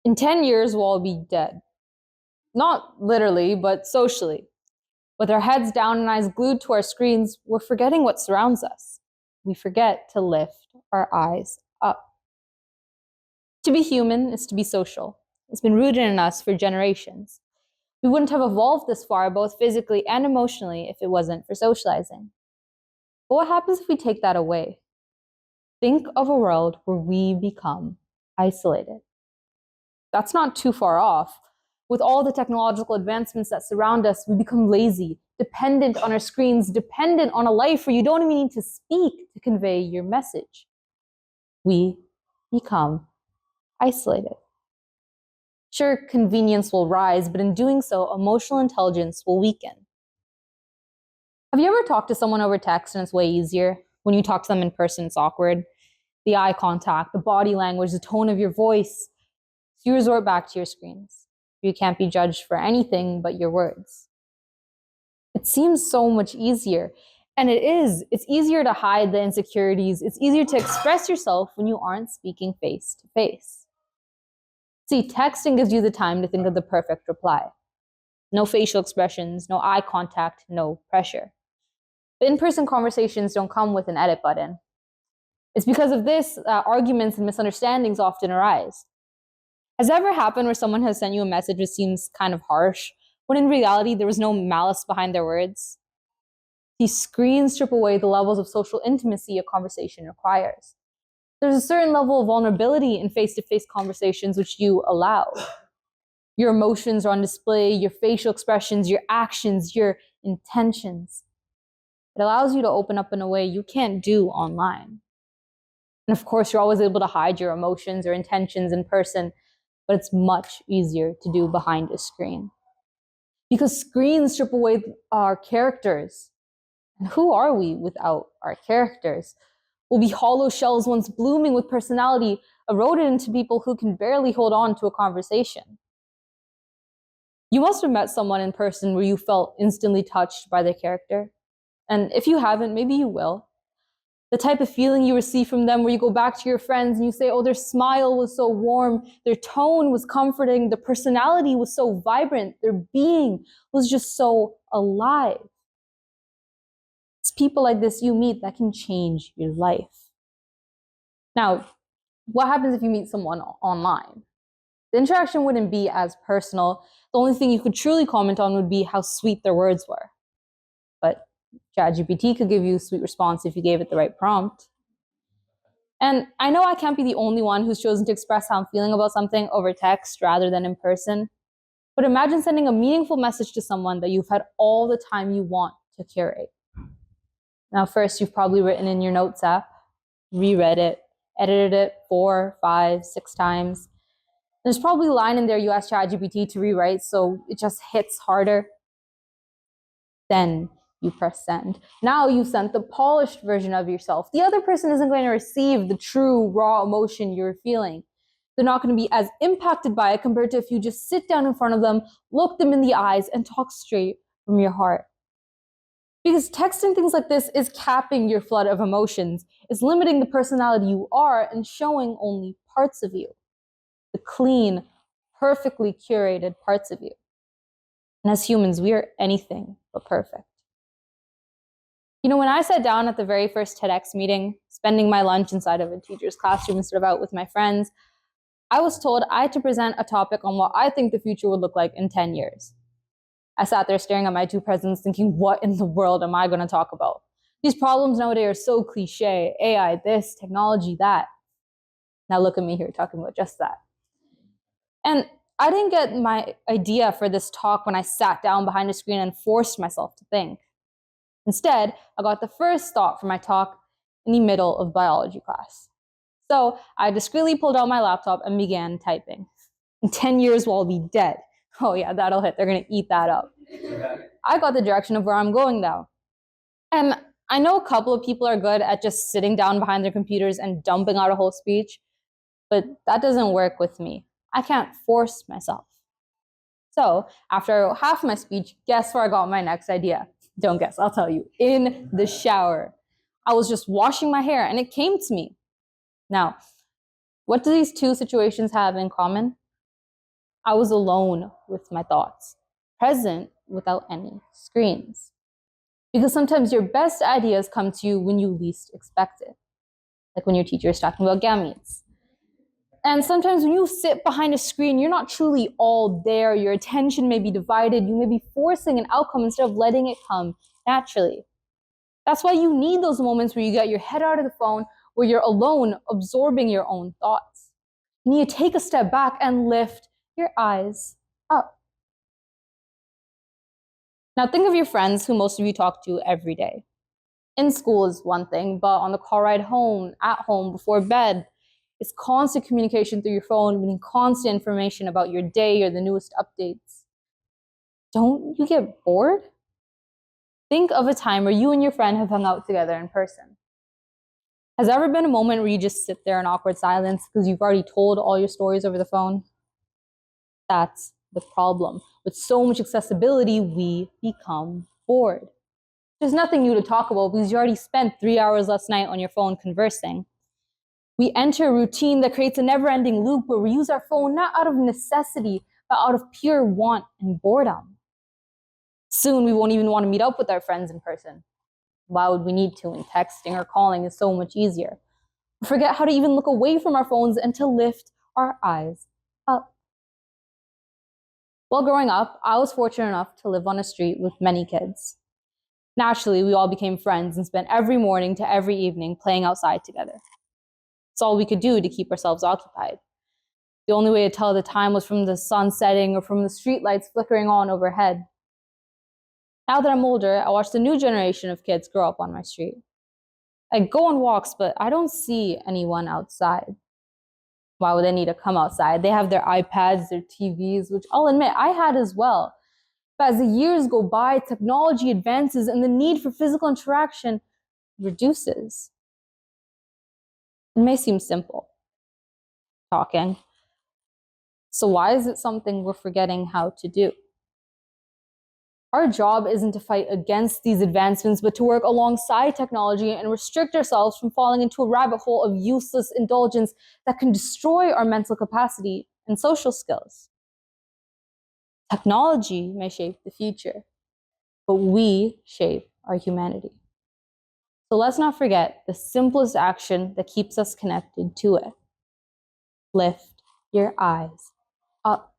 In 10 years, we'll all be dead. Not literally, but socially. With our heads down and eyes glued to our screens, we're forgetting what surrounds us. We forget to lift our eyes up. To be human is to be social. It's been rooted in us for generations. We wouldn't have evolved this far, both physically and emotionally, if it wasn't for socializing. But what happens if we take that away? Think of a world where we become isolated. That's not too far off. With all the technological advancements that surround us, we become lazy, dependent on our screens, dependent on a life where you don't even need to speak to convey your message. We become isolated. Sure, convenience will rise, but in doing so, emotional intelligence will weaken. Have you ever talked to someone over text and it's way easier? When you talk to them in person, it's awkward. The eye contact, the body language, the tone of your voice. So you resort back to your screens. You can't be judged for anything but your words. It seems so much easier. And it is. It's easier to hide the insecurities. It's easier to express yourself when you aren't speaking face to face. See, texting gives you the time to think of the perfect reply. No facial expressions, no eye contact, no pressure. But in-person conversations don't come with an edit button. It's because of this arguments and misunderstandings often arise. Has it ever happened where someone has sent you a message which seems kind of harsh, when in reality there was no malice behind their words? These screens strip away the levels of social intimacy a conversation requires. There's a certain level of vulnerability in face-to-face conversations which you allow. Your emotions are on display, your facial expressions, your actions, your intentions. It allows you to open up in a way you can't do online. And of course, you're always able to hide your emotions or intentions in person, but it's much easier to do behind a screen. Because screens strip away our characters. And who are we without our characters? We'll be hollow shells once blooming with personality, eroded into people who can barely hold on to a conversation. You must have met someone in person where you felt instantly touched by their character. And if you haven't, maybe you will. The type of feeling you receive from them where you go back to your friends and you say, oh, their smile was so warm, their tone was comforting, their personality was so vibrant, their being was just so alive. It's people like this you meet that can change your life. Now, what happens if you meet someone online? The interaction wouldn't be as personal. The only thing you could truly comment on would be how sweet their words were. But ChatGPT could give you a sweet response if you gave it the right prompt. And I know I can't be the only one who's chosen to express how I'm feeling about something over text rather than in person. But imagine sending a meaningful message to someone that you've had all the time you want to curate. Now, first, you've probably written in your notes app, reread it, edited it 4, 5, 6 times. There's probably a line in there you asked ChatGPT to rewrite, so it just hits harder. Then you press send. Now you've sent the polished version of yourself. The other person isn't going to receive the true, raw emotion you're feeling. They're not going to be as impacted by it compared to if you just sit down in front of them, look them in the eyes, and talk straight from your heart. Because texting things like this is capping your flood of emotions, is limiting the personality you are and showing only parts of you. The clean, perfectly curated parts of you. And as humans, we are anything but perfect. You know, when I sat down at the very first TEDx meeting, spending my lunch inside of a teacher's classroom instead of out with my friends, I was told I had to present a topic on what I think the future would look like in 10 years. I sat there staring at my two presidents thinking, what in the world am I going to talk about? These problems nowadays are so cliche, AI this, technology that. Now look at me here talking about just that. And I didn't get my idea for this talk when I sat down behind a screen and forced myself to think. Instead, I got the first thought for my talk in the middle of biology class. So I discreetly pulled out my laptop and began typing. In 10 years, we'll all be dead. Oh yeah, that'll hit. They're going to eat that up. I got the direction of where I'm going now. And I know a couple of people are good at just sitting down behind their computers and dumping out a whole speech, but that doesn't work with me. I can't force myself. So after half my speech, guess where I got my next idea? Don't guess, I'll tell you. In the shower. I was just washing my hair and it came to me. Now, what do these two situations have in common? I was alone with my thoughts, present without any screens. Because sometimes your best ideas come to you when you least expect it, like when your teacher is talking about gametes. And sometimes when you sit behind a screen, you're not truly all there. Your attention may be divided. You may be forcing an outcome instead of letting it come naturally. That's why you need those moments where you get your head out of the phone, where you're alone, absorbing your own thoughts. You need to take a step back and lift your eyes up. Now think of your friends who most of you talk to every day. In school is one thing, but on the car ride home, at home, before bed, it's constant communication through your phone, meaning constant information about your day or the newest updates. Don't you get bored? Think of a time where you and your friend have hung out together in person. Has there ever been a moment where you just sit there in awkward silence because you've already told all your stories over the phone? That's the problem. With so much accessibility, we become bored. There's nothing new to talk about because you already spent 3 hours last night on your phone conversing. We enter a routine that creates a never-ending loop where we use our phone not out of necessity, but out of pure want and boredom. Soon, we won't even want to meet up with our friends in person. Why would we need to when texting or calling is so much easier? We forget how to even look away from our phones and to lift our eyes up. While growing up, I was fortunate enough to live on a street with many kids. Naturally, we all became friends and spent every morning to every evening playing outside together. It's all we could do to keep ourselves occupied. The only way to tell the time was from the sun setting or from the streetlights flickering on overhead. Now that I'm older, I watch the new generation of kids grow up on my street. I go on walks, but I don't see anyone outside. Why would they need to come outside? They have their iPads, their TVs, which I'll admit I had as well. But as the years go by, technology advances and the need for physical interaction reduces. It may seem simple, talking. So why is it something we're forgetting how to do? Our job isn't to fight against these advancements, but to work alongside technology and restrict ourselves from falling into a rabbit hole of useless indulgence that can destroy our mental capacity and social skills. Technology may shape the future, but we shape our humanity. So let's not forget the simplest action that keeps us connected to it. Lift your eyes up.